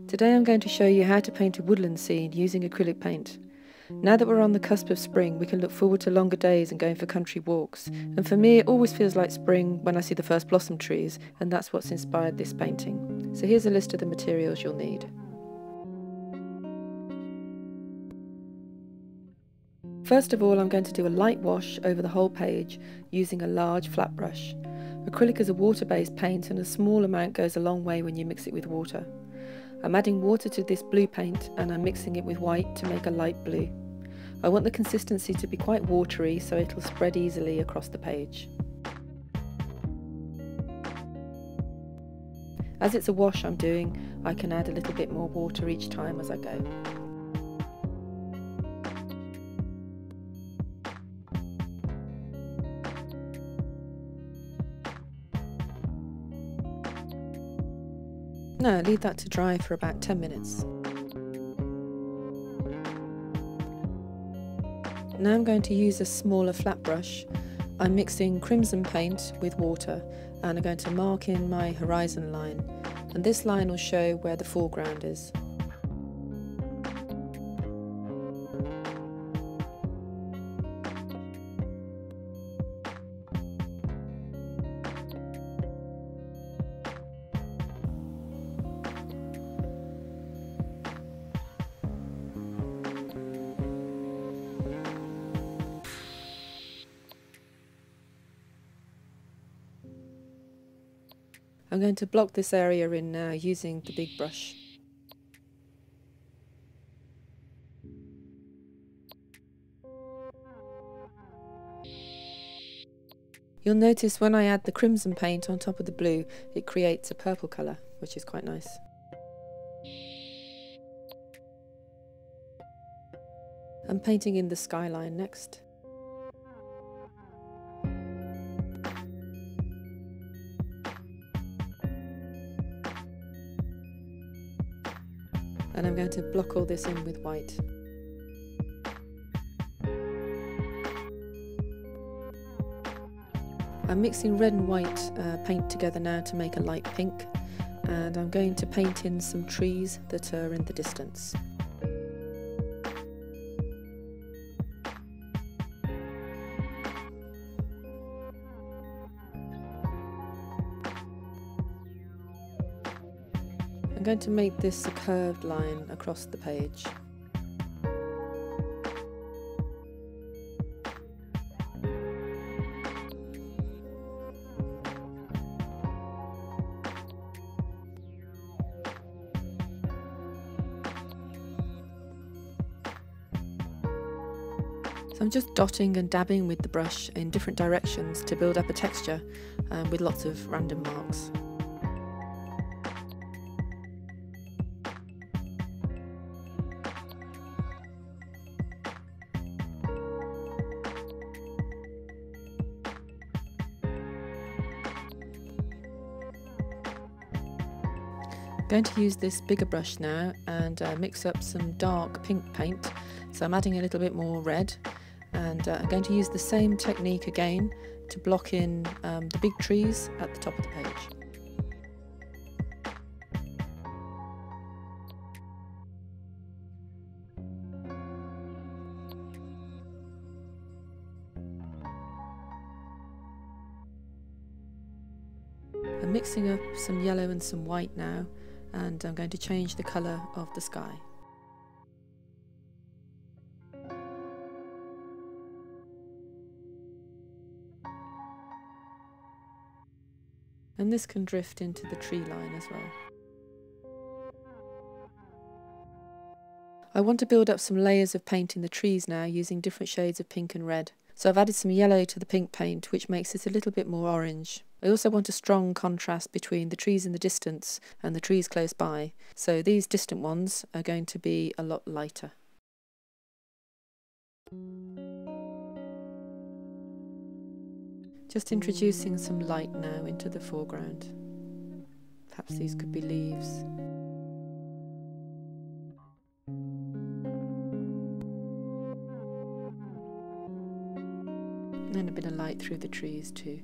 Today I'm going to show you how to paint a woodland scene using acrylic paint. Now that we're on the cusp of spring, we can look forward to longer days and going for country walks. And for me, it always feels like spring when I see the first blossom trees, and that's what's inspired this painting. So here's a list of the materials you'll need. First of all, I'm going to do a light wash over the whole page using a large flat brush. Acrylic is a water-based paint, and a small amount goes a long way when you mix it with water. I'm adding water to this blue paint and I'm mixing it with white to make a light blue. I want the consistency to be quite watery so it'll spread easily across the page. As it's a wash I'm doing, I can add a little bit more water each time as I go. Now leave that to dry for about 10 minutes. Now I'm going to use a smaller flat brush. I'm mixing crimson paint with water and I'm going to mark in my horizon line, and this line will show where the foreground is. I'm going to block this area in now using the big brush. You'll notice when I add the crimson paint on top of the blue, it creates a purple colour, which is quite nice. I'm painting in the skyline next. And I'm going to block all this in with white. I'm mixing red and white paint together now to make a light pink, and I'm going to paint in some trees that are in the distance. I'm going to make this a curved line across the page. So I'm just dotting and dabbing with the brush in different directions to build up a texture with lots of random marks. I'm going to use this bigger brush now and mix up some dark pink paint. So I'm adding a little bit more red, and I'm going to use the same technique again to block in the big trees at the top of the page. I'm mixing up some yellow and some white now, and I'm going to change the colour of the sky. And this can drift into the tree line as well. I want to build up some layers of paint in the trees now using different shades of pink and red. So I've added some yellow to the pink paint, which makes it a little bit more orange. I also want a strong contrast between the trees in the distance and the trees close by, so these distant ones are going to be a lot lighter. Just introducing some light now into the foreground. Perhaps these could be leaves. And a bit of light through the trees too.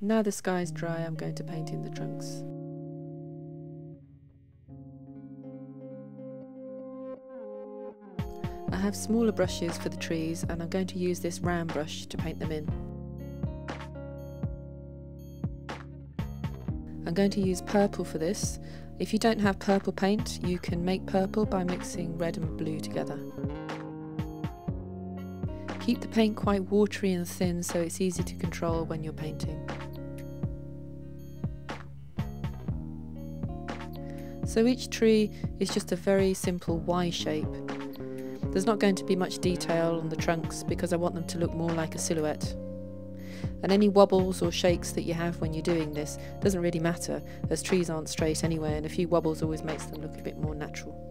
Now the sky is dry, I'm going to paint in the trunks. I have smaller brushes for the trees and I'm going to use this round brush to paint them in. I'm going to use purple for this. If you don't have purple paint, you can make purple by mixing red and blue together. Keep the paint quite watery and thin so it's easy to control when you're painting. So each tree is just a very simple Y shape. There's not going to be much detail on the trunks because I want them to look more like a silhouette. And any wobbles or shakes that you have when you're doing this doesn't really matter, as trees aren't straight anyway, and a few wobbles always makes them look a bit more natural.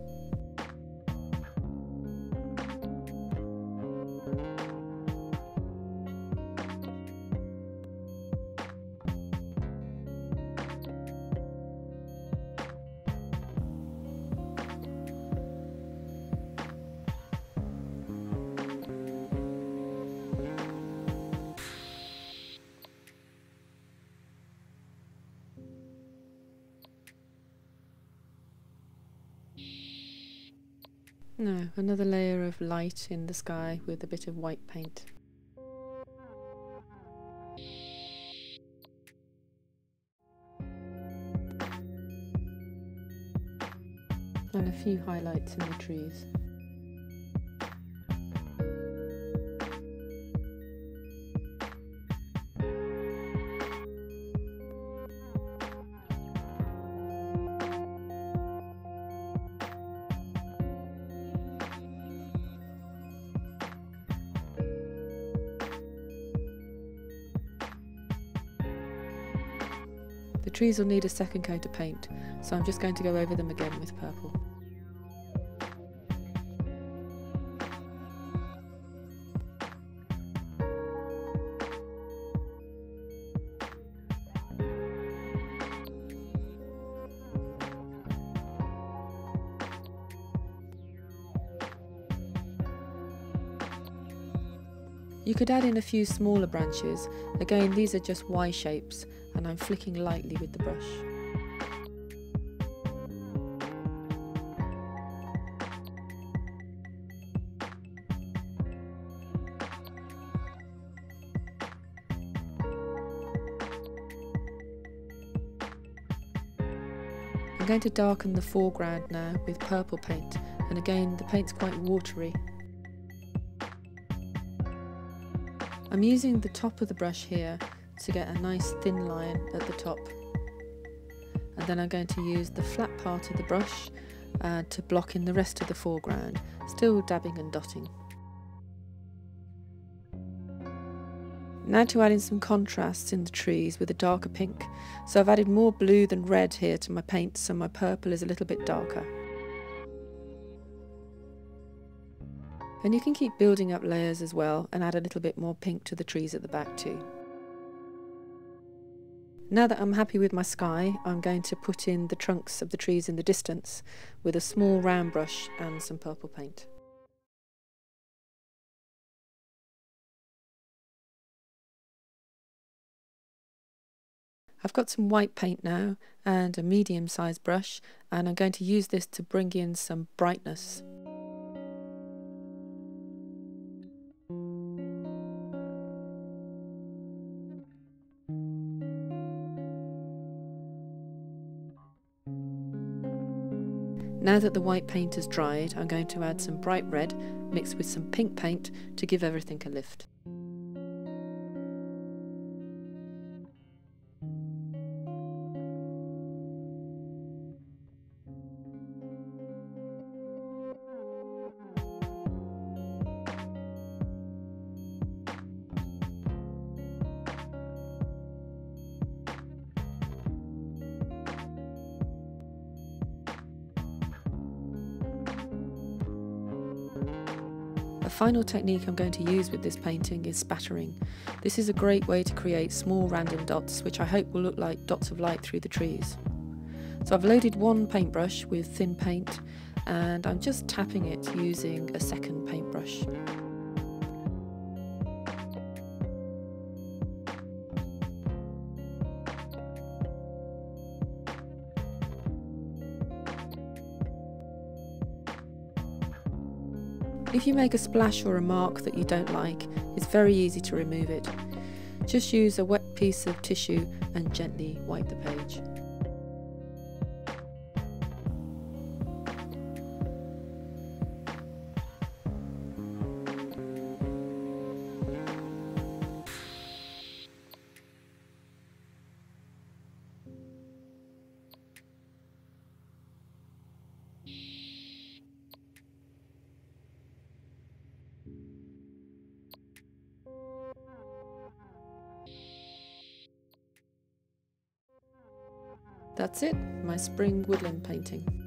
Now, another layer of light in the sky with a bit of white paint. And a few highlights in the trees. The trees will need a second coat of paint, so I'm just going to go over them again with purple. You could add in a few smaller branches. Again, these are just Y shapes and I'm flicking lightly with the brush. I'm going to darken the foreground now with purple paint, and again the paint's quite watery. I'm using the top of the brush here to get a nice thin line at the top, and then I'm going to use the flat part of the brush to block in the rest of the foreground, still dabbing and dotting. Now to add in some contrasts in the trees with a darker pink. So I've added more blue than red here to my paint, so my purple is a little bit darker. And you can keep building up layers as well and add a little bit more pink to the trees at the back too. Now that I'm happy with my sky, I'm going to put in the trunks of the trees in the distance with a small round brush and some purple paint. I've got some white paint now and a medium-sized brush, and I'm going to use this to bring in some brightness. Now that the white paint has dried, I'm going to add some bright red mixed with some pink paint to give everything a lift. A final technique I'm going to use with this painting is spattering. This is a great way to create small random dots, which I hope will look like dots of light through the trees. So I've loaded one paintbrush with thin paint and I'm just tapping it using a second paintbrush. If you make a splash or a mark that you don't like, it's very easy to remove it. Just use a wet piece of tissue and gently wipe the page. That's it, my spring woodland painting.